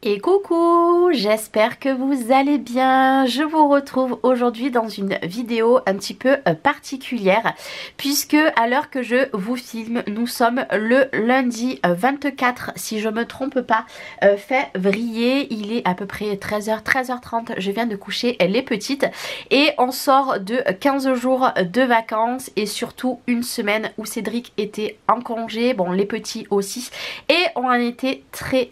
Et coucou, j'espère que vous allez bien. Je vous retrouve aujourd'hui dans une vidéo un petit peu particulière puisque à l'heure que je vous filme, nous sommes le lundi 24, si je me trompe pas, février. Il est à peu près 13h, 13h30. Je viens de coucher les petites et on sort de 15 jours de vacances et surtout une semaine où Cédric était en congé, bon les petits aussi, et on en était très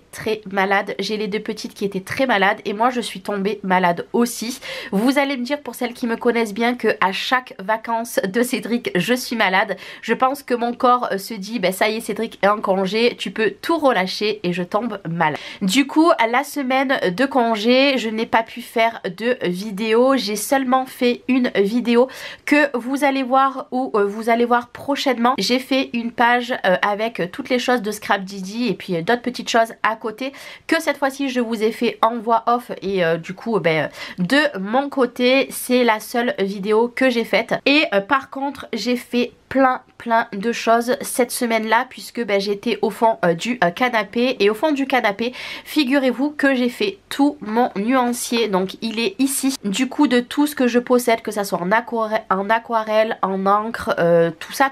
malade. J'ai les deux petites qui étaient très malades et moi je suis tombée malade aussi. Vous allez me dire, pour celles qui me connaissent bien, que à chaque vacances de Cédric je suis malade. Je pense que mon corps se dit ben ça y est, Cédric est en congé, tu peux tout relâcher, et je tombe malade. Du coup la semaine de congé je n'ai pas pu faire de vidéo. J'ai seulement fait une vidéo que vous allez voir ou vous allez voir prochainement. J'ai fait une page avec toutes les choses de Scrap Didi et puis d'autres petites choses à côté que cette fois-ci je vous ai fait en voix off, et du coup de mon côté c'est la seule vidéo que j'ai faite. Et par contre j'ai fait plein de choses cette semaine là puisque j'étais au fond du canapé, et au fond du canapé figurez-vous que j'ai fait tout mon nuancier, donc il est ici. Du coup de tout ce que je possède, que ça soit en aquarelle, en encre, tout ça,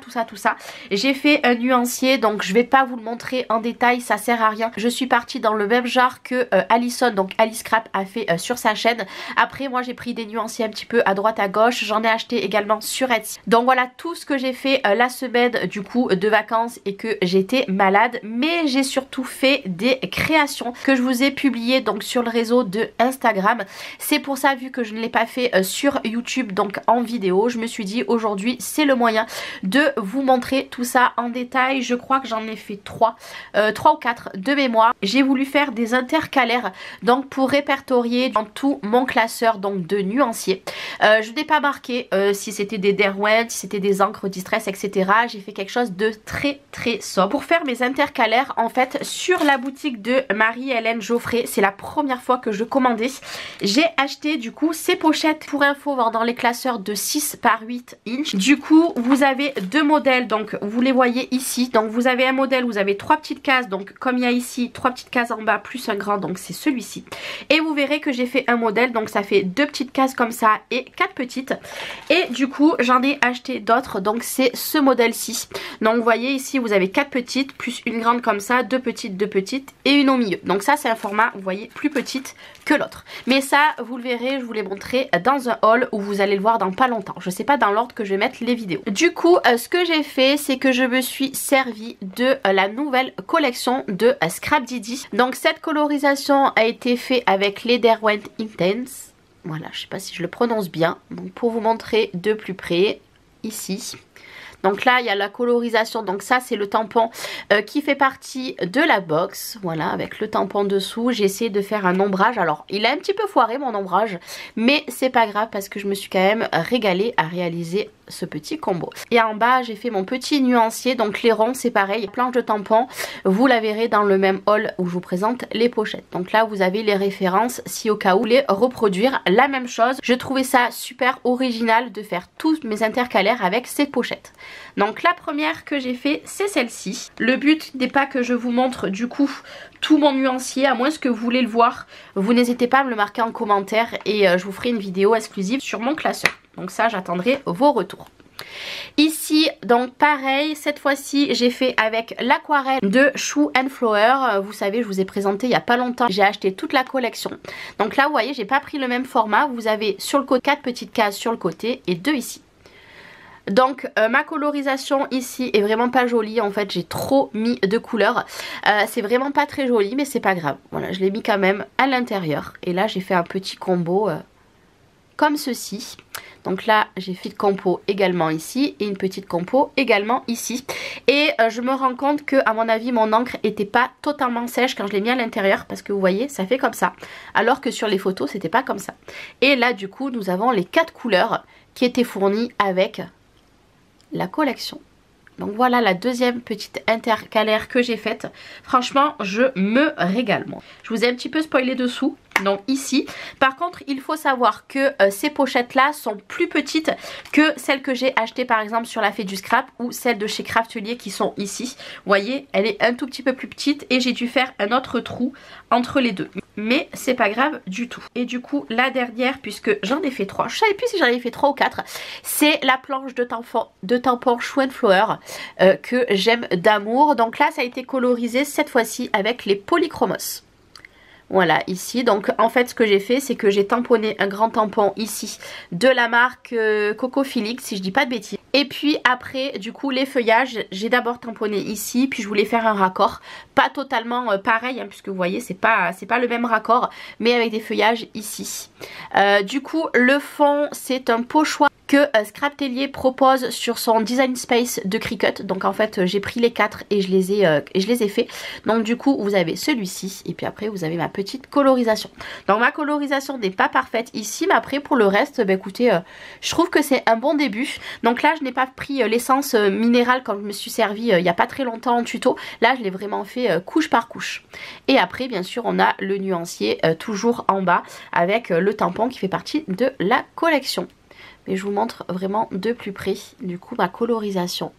j'ai fait un nuancier, donc je vais pas vous le montrer en détail, ça sert à rien. Je suis partie dans le même genre que Alison, donc Alice Scrap a fait sur sa chaîne. Après moi j'ai pris des nuanciers un petit peu à droite à gauche, j'en ai acheté également sur Etsy. Donc voilà tout ce que j'ai fait la semaine du coup de vacances et que j'étais malade. Mais j'ai surtout fait des créations que je vous ai publiées donc sur le réseau de Instagram. C'est pour ça, vu que je ne l'ai pas fait sur YouTube donc en vidéo, je me suis dit aujourd'hui c'est le moyen de vous montrer tout ça en détail. Je crois que j'en ai fait 3 ou 4 de mémoire. J'ai voulu faire des intercalaires donc pour répertorier dans tout mon classeur donc de nuanciers. Je n'ai pas marqué si c'était des Derwent, si c'était des encres Distress, etc. J'ai fait quelque chose de très sobre. Pour faire mes intercalaires, en fait, sur la boutique de Marie-Hélène Geoffrey, c'est la première fois que je commandais. J'ai acheté du coup ces pochettes, pour info, dans les classeurs de 6 par 8 inch. Du coup, vous avez deux modèles, donc vous les voyez ici. Donc vous avez un modèle, vous avez 3 petites cases, donc comme il y a ici 3 petites cases en bas plus un grand, donc c'est celui-ci. Et vous verrez que j'ai fait un modèle, donc ça fait 2 petites cases comme ça et 4 petites. Et du coup, j'en ai acheté d'autres, donc c'est ce modèle-ci. Donc vous voyez ici vous avez 4 petites plus une grande comme ça, 2 petites et une au milieu. Donc ça c'est un format, vous voyez, plus petite que l'autre. Mais ça vous le verrez, je vous les montrerai dans un haul où vous allez le voir dans pas longtemps. Je sais pas dans l'ordre que je vais mettre les vidéos. Du coup ce que j'ai fait, c'est que je me suis servi de la nouvelle collection de Scrap Didi. Donc cette colorisation a été faite avec les Derwent Intense. Voilà, je sais pas si je le prononce bien. Donc pour vous montrer de plus près, ici. Donc là il y a la colorisation, donc ça c'est le tampon qui fait partie de la box. Voilà, avec le tampon dessous. J'ai essayé de faire un ombrage. Alors il a un petit peu foiré mon ombrage, mais c'est pas grave parce que je me suis quand même régalée à réaliser ce petit combo. Et en bas j'ai fait mon petit nuancier, donc les ronds c'est pareil, planche de tampon, vous la verrez dans le même haul où je vous présente les pochettes. Donc là vous avez les références si au cas où vous voulez reproduire la même chose. Je trouvais ça super original de faire tous mes intercalaires avec ces pochettes. Donc la première que j'ai fait c'est celle-ci. Le but n'est pas que je vous montre du coup tout mon nuancier, à moins que vous voulez le voir, vous n'hésitez pas à me le marquer en commentaire et je vous ferai une vidéo exclusive sur mon classeur. Donc ça j'attendrai vos retours. Ici donc pareil, cette fois-ci j'ai fait avec l'aquarelle de Shoe and Flower. Vous savez, je vous ai présenté il y a pas longtemps, j'ai acheté toute la collection. Donc là vous voyez j'ai pas pris le même format, vous avez sur le côté 4 petites cases sur le côté et 2 ici. Donc ma colorisation ici est vraiment pas jolie, en fait j'ai trop mis de couleurs, c'est vraiment pas très joli mais c'est pas grave. Voilà, je l'ai mis quand même à l'intérieur et là j'ai fait un petit combo comme ceci. Donc là j'ai fait de compo également ici et une petite compo également ici. Et je me rends compte que à mon avis mon encre était pas totalement sèche quand je l'ai mis à l'intérieur, parce que vous voyez ça fait comme ça, alors que sur les photos c'était pas comme ça. Et là du coup nous avons les 4 couleurs qui étaient fournies avec la collection. Donc voilà la deuxième petite intercalaire que j'ai faite. Franchement je me régale moi. Je vous ai un petit peu spoilé dessous. donc ici. Par contre il faut savoir que ces pochettes là sont plus petites que celles que j'ai achetées par exemple sur la Fée du Scrap ou celles de chez Craftelier qui sont ici. Vous voyez, elle est un tout petit peu plus petite et j'ai dû faire un autre trou entre les deux, mais c'est pas grave du tout. Et du coup la dernière, puisque j'en ai fait 3, je savais plus si j'en avais fait 3 ou 4, c'est la planche de tampon Show and Flower que j'aime d'amour. Donc là ça a été colorisé cette fois-ci avec les polychromos. Voilà, ici. Donc en fait ce que j'ai fait, c'est que j'ai tamponné un grand tampon ici de la marque Coco Felix, si je dis pas de bêtises. Et puis après du coup les feuillages, j'ai d'abord tamponné ici, puis je voulais faire un raccord. Pas totalement pareil, hein, puisque vous voyez c'est pas le même raccord, mais avec des feuillages ici. Du coup le fond c'est un pochoir que Scraptelier propose sur son Design Space de Cricut. Donc en fait j'ai pris les 4 et je les ai fait. Donc du coup vous avez celui-ci et puis après vous avez ma petite colorisation. Donc ma colorisation n'est pas parfaite ici, mais après pour le reste bah, écoutez je trouve que c'est un bon début. Donc là je n'ai pas pris l'essence minérale quand je me suis servi il n'y a pas très longtemps en tuto. Là je l'ai vraiment fait couche par couche. Et après bien sûr on a le nuancier toujours en bas avec le tampon qui fait partie de la collection. Mais je vous montre vraiment de plus près du coup ma colorisation.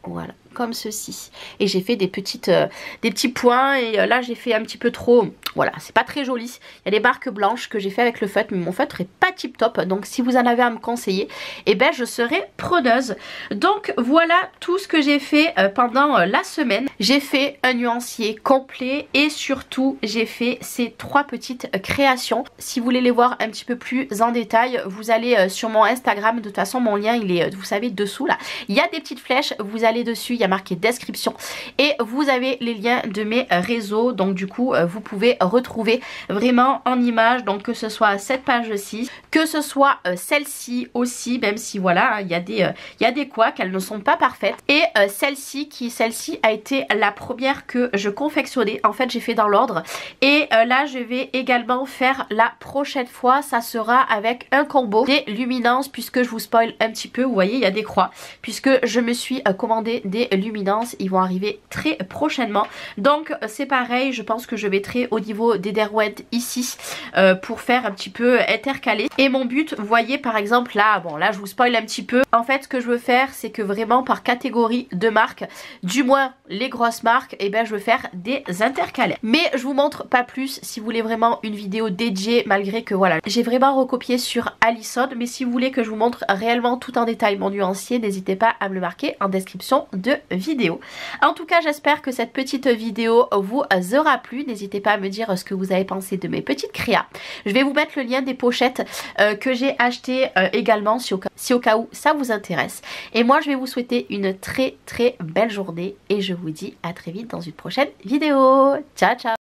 Voilà, comme ceci. Et j'ai fait des petits points et là j'ai fait un petit peu trop. Voilà, c'est pas très joli. Il y a des marques blanches que j'ai fait avec le feutre, mais mon feutre est pas tip top. Donc si vous en avez à me conseiller, eh ben je serai preneuse. Donc voilà tout ce que j'ai fait pendant la semaine. J'ai fait un nuancier complet et surtout j'ai fait ces 3 petites créations. Si vous voulez les voir un petit peu plus en détail, vous allez sur mon Instagram. De toute façon mon lien il est, vous savez, dessous là. Il y a des petites flèches, vous allez dessus, il y a marqué description et vous avez les liens de mes réseaux. Donc du coup vous pouvez retrouver vraiment en image, donc que ce soit cette page-ci, que ce soit celle-ci aussi, même si voilà, il y a des couacs, elles ne sont pas parfaites. Et celle-ci a été la première que je confectionnais. En fait j'ai fait dans l'ordre et là je vais également faire la prochaine fois, ça sera avec un combo des luminances, puisque je vous spoil un petit peu, vous voyez il y a des croix, puisque je me suis commandé des luminances, ils vont arriver très prochainement. Donc c'est pareil, je pense que je mettrai au niveau des derouettes ici pour faire un petit peu intercaler. Et mon but, vous voyez par exemple là, bon là je vous spoil un petit peu. En fait ce que je veux faire, c'est que vraiment par catégorie de marques, du moins les grosses marques, et ben je veux faire des intercalaires. Mais je vous montre pas plus si vous voulez vraiment une vidéo dédiée, malgré que voilà, j'ai vraiment recopié sur Alison. Mais si vous voulez que je vous montre réellement tout en détail mon nuancier, n'hésitez pas à me le marquer en description de vidéo. En tout cas j'espère que cette petite vidéo vous aura plu. N'hésitez pas à me dire ce que vous avez pensé de mes petites créas. Je vais vous mettre le lien des pochettes que j'ai acheté également si au cas où ça vous intéresse. Et moi je vais vous souhaiter une très belle journée et je vous dis à très vite dans une prochaine vidéo. Ciao ciao.